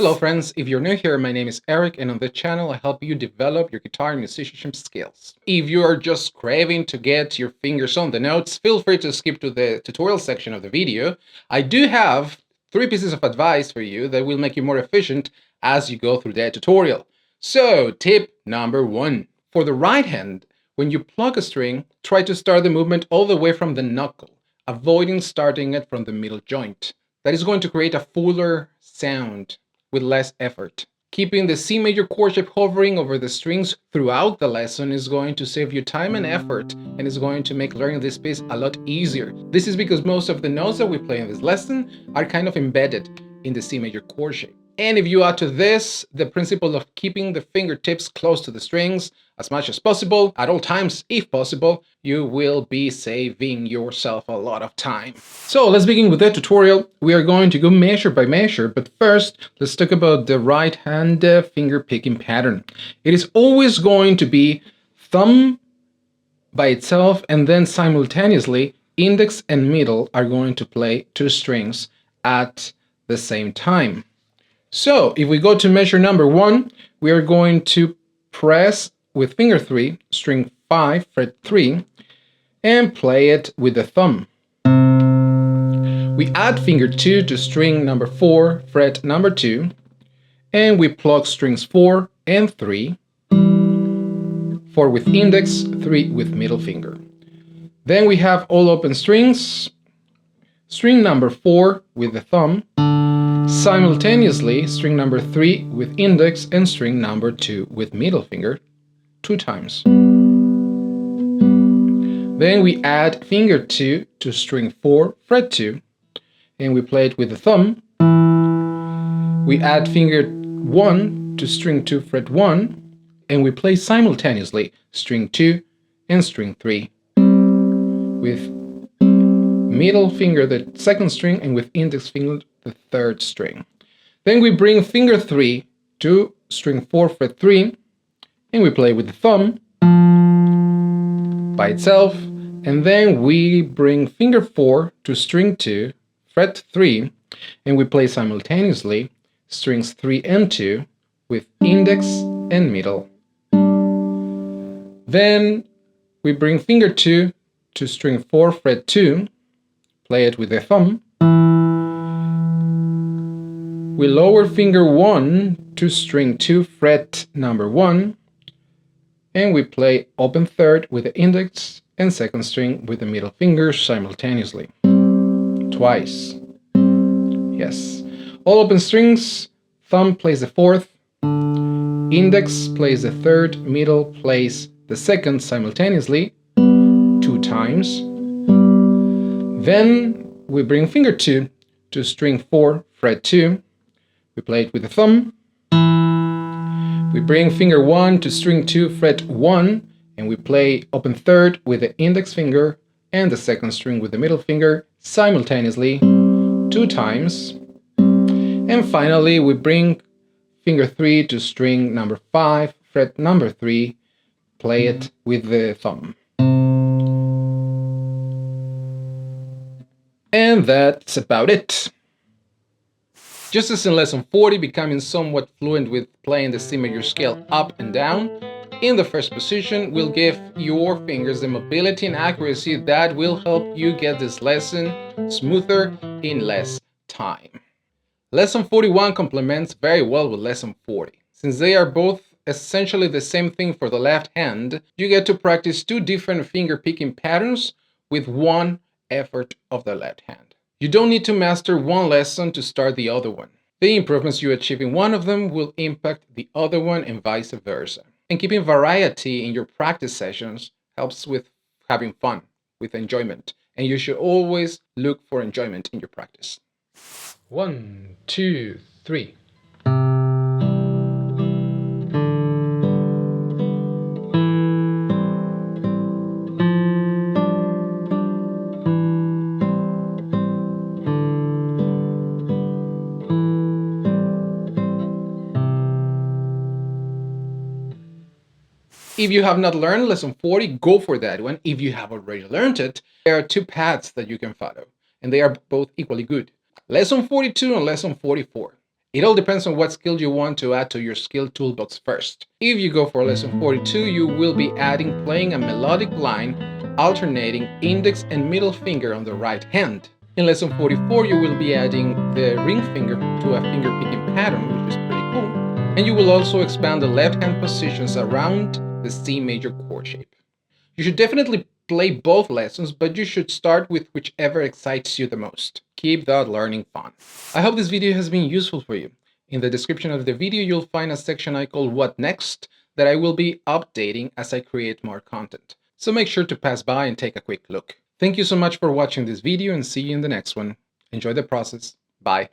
Hello friends, if you're new here, my name is Eric, and on this channel I help you develop your guitar musicianship skills. If you are just craving to get your fingers on the notes, feel free to skip to the tutorial section of the video. I do have 3 pieces of advice for you that will make you more efficient as you go through the tutorial. So, tip number 1. For the right hand, when you pluck a string, try to start the movement all the way from the knuckle, avoiding starting it from the middle joint. That is going to create a fuller sound with less effort. Keeping the C major chord shape hovering over the strings throughout the lesson is going to save you time and effort, and is going to make learning this piece a lot easier. This is because most of the notes that we play in this lesson are kind of embedded in the C major chord shape. And if you add to this the principle of keeping the fingertips close to the strings as much as possible, at all times if possible, you will be saving yourself a lot of time. So let's begin with the tutorial. We are going to go measure by measure, but first let's talk about the right hand finger picking pattern. It is always going to be thumb by itself, and then simultaneously index and middle are going to play 2 strings at the same time. So if we go to measure number 1, we are going to press with finger 3, string 5, fret 3, and play it with the thumb. We add finger 2 to string number 4, fret number 2, and we pluck strings 4 and 3, 4 with index, 3 with middle finger. Then we have all open strings, string number 4 with the thumb, simultaneously string number 3 with index and string number 2 with middle finger 2 times. Then we add finger 2 to string 4, fret 2, and we play it with the thumb. We add finger 1 to string 2, fret 1, and we play simultaneously string 2 and string 3 with middle finger the second string and with index finger the third string. Then we bring finger 3 to string 4, fret 3, and we play with the thumb by itself, and then we bring finger 4 to string 2, fret 3, and we play simultaneously strings 3 and 2 with index and middle. Then we bring finger 2 to string 4, fret 2, play it with the thumb. We lower finger 1 to string 2, fret number 1, and we play open third with the index and second string with the middle finger simultaneously. Twice. Yes. All open strings, thumb plays the fourth, index plays the third, middle plays the second simultaneously 2 times. Then we bring finger 2 to string 4, fret 2, we play it with the thumb. We bring finger 1 to string 2, fret 1, and we play open third with the index finger and the second string with the middle finger simultaneously 2 times. And finally we bring finger 3 to string number 5, fret number 3, play it with the thumb. And that's about it. Just as in lesson 40, becoming somewhat fluent with playing the C major scale up and down, in the first position will give your fingers the mobility and accuracy that will help you get this lesson smoother in less time. Lesson 41 complements very well with lesson 40. Since they are both essentially the same thing for the left hand, you get to practice 2 different finger picking patterns with 1 effort of the left hand. You don't need to master one lesson to start the other one. The improvements you achieve in one of them will impact the other one and vice versa. And keeping variety in your practice sessions helps with having fun, with enjoyment. And you should always look for enjoyment in your practice. 1, 2, 3. If you have not learned lesson 40, go for that one. If you have already learned it, there are 2 paths that you can follow, and they are both equally good. Lesson 42 and lesson 44. It all depends on what skill you want to add to your skill toolbox first. If you go for lesson 42, you will be adding playing a melodic line, alternating index and middle finger on the right hand. In lesson 44, you will be adding the ring finger to a finger picking pattern, which is pretty cool. And you will also expand the left hand positions around the C major chord shape. You should definitely play both lessons, but you should start with whichever excites you the most. Keep that learning fun. I hope this video has been useful for you. In the description of the video, you'll find a section I call What Next that I will be updating as I create more content. So make sure to pass by and take a quick look. Thank you so much for watching this video and see you in the next one. Enjoy the process. Bye.